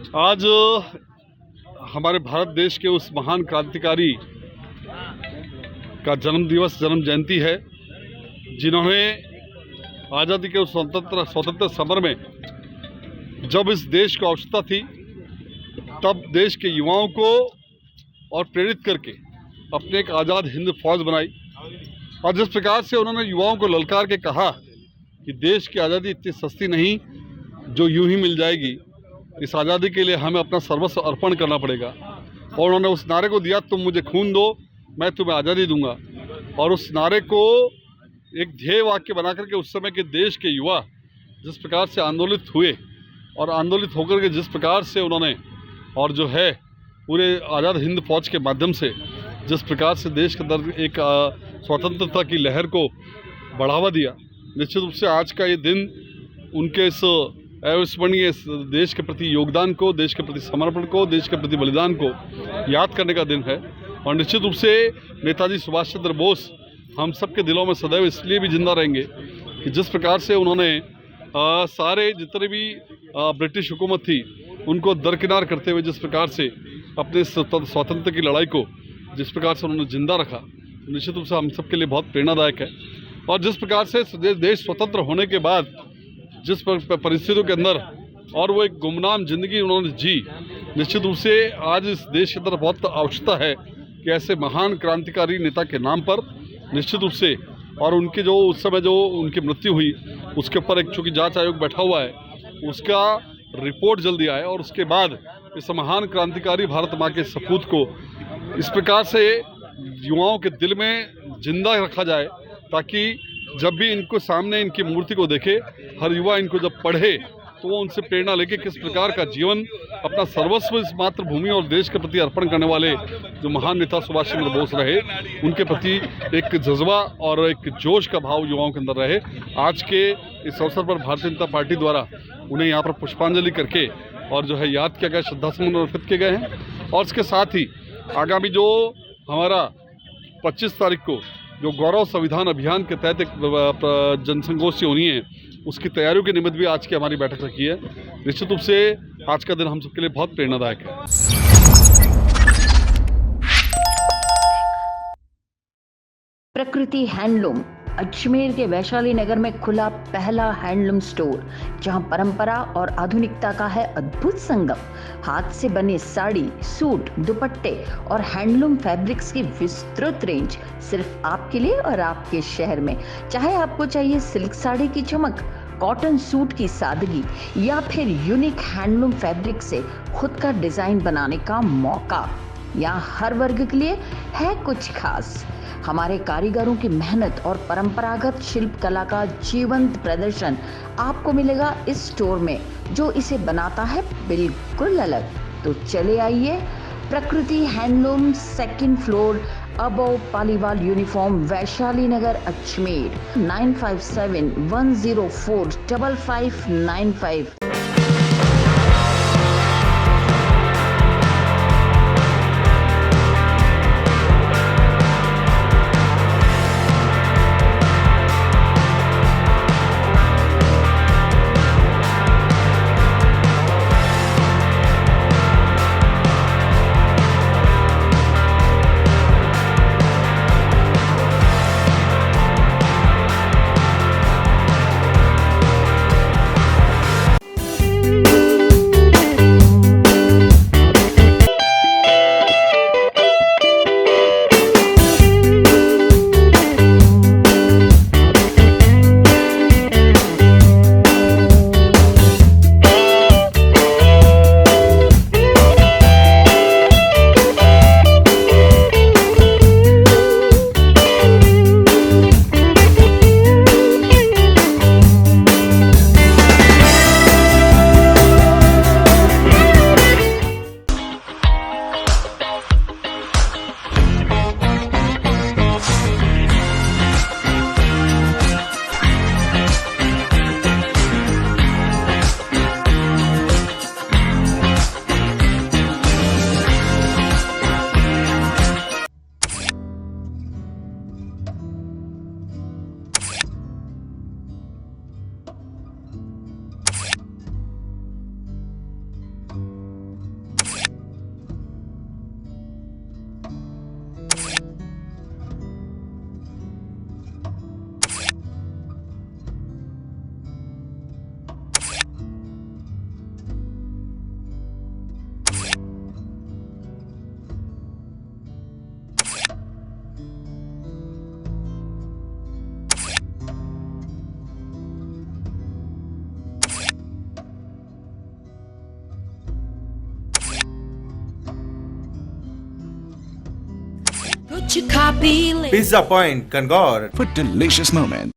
आज हमारे भारत देश के उस महान क्रांतिकारी का जन्म जयंती है, जिन्होंने आज़ादी के उस स्वतंत्र समर में जब इस देश को आवश्यकता थी, तब देश के युवाओं को और प्रेरित करके अपने एक आज़ाद हिंद फौज बनाई। और जिस प्रकार से उन्होंने युवाओं को ललकार के कहा कि देश की आज़ादी इतनी सस्ती नहीं जो यूं ही मिल जाएगी, इस आज़ादी के लिए हमें अपना सर्वस्व अर्पण करना पड़ेगा। और उन्होंने उस नारे को दिया, तुम मुझे खून दो मैं तुम्हें आज़ादी दूंगा। और उस नारे को एक ध्येय वाक्य बना करके उस समय के देश के युवा जिस प्रकार से आंदोलित हुए और आंदोलित होकर के जिस प्रकार से उन्होंने और जो है पूरे आज़ाद हिंद फौज के माध्यम से जिस प्रकार से देश के अंदर एक स्वतंत्रता की लहर को बढ़ावा दिया, निश्चित रूप से आज का ये दिन उनके इस अविस्मरणीय देश के प्रति योगदान को, देश के प्रति समर्पण को, देश के प्रति बलिदान को याद करने का दिन है। और निश्चित रूप से नेताजी सुभाष चंद्र बोस हम सब के दिलों में सदैव इसलिए भी जिंदा रहेंगे कि जिस प्रकार से उन्होंने सारे जितने भी ब्रिटिश हुकूमत थी उनको दरकिनार करते हुए जिस प्रकार से अपने स्वातंत्र की लड़ाई को जिस प्रकार से उन्होंने जिंदा रखा, निश्चित रूप से हम सब के लिए बहुत प्रेरणादायक है। और जिस प्रकार से देश स्वतंत्र होने के बाद जिस परिस्थितियों के अंदर और वो एक गुमनाम जिंदगी उन्होंने जी, निश्चित रूप से आज इस देश के अंदर बहुत आवश्यकता है कि ऐसे महान क्रांतिकारी नेता के नाम पर निश्चित रूप से और उनके जो उस समय जो उनकी मृत्यु हुई उसके ऊपर एक चूँकि जांच आयोग बैठा हुआ है, उसका रिपोर्ट जल्दी आए और उसके बाद इस महान क्रांतिकारी भारत माँ के सपूत को इस प्रकार से युवाओं के दिल में जिंदा रखा जाए, ताकि जब भी इनको सामने इनकी मूर्ति को देखे हर युवा इनको जब पढ़े तो वो उनसे प्रेरणा लेके किस प्रकार का जीवन अपना सर्वस्व इस मातृभूमि और देश के प्रति अर्पण करने वाले जो महान नेता सुभाष चंद्र बोस रहे, उनके प्रति एक जज्बा और एक जोश का भाव युवाओं के अंदर रहे। आज के इस अवसर पर भारतीय जनता पार्टी द्वारा उन्हें यहाँ पर पुष्पांजलि करके और जो है याद किया गया, श्रद्धासुमन अर्पित किए गए हैं। और इसके साथ ही आगामी जो हमारा 25 तारीख को जो गौरव संविधान अभियान के तहत एक जनसंगोष्ठी होनी है, उसकी तैयारियों के निमित्त भी आज की हमारी बैठक रखी है। निश्चित रूप से आज का दिन हम सबके लिए बहुत प्रेरणादायक है। प्रकृति हैंडलूम अजमेर के वैशाली नगर में खुला पहला हैंडलूम स्टोर, जहां परंपरा और आधुनिकता का है अद्भुत संगम। हाथ से बने साड़ी, सूट, दुपट्टे और हैंडलूम फैब्रिक्स की विस्तृत रेंज सिर्फ आपके लिए और आपके शहर में। चाहे आपको चाहिए सिल्क साड़ी की चमक, कॉटन सूट की सादगी या फिर यूनिक हैंडलूम फैब्रिक से खुद का डिजाइन बनाने का मौका, यहाँ हर वर्ग के लिए है कुछ खास। हमारे कारीगरों की मेहनत और परंपरागत शिल्प कला का जीवंत प्रदर्शन आपको मिलेगा इस स्टोर में, जो इसे बनाता है बिल्कुल अलग। तो चले आइए, प्रकृति handloom, 2nd floor, above Paliwal uniform, Vaishali Nagar, Ajmer. 9571045595। Get your copy. Pizza Point, Kangor. for delicious moments.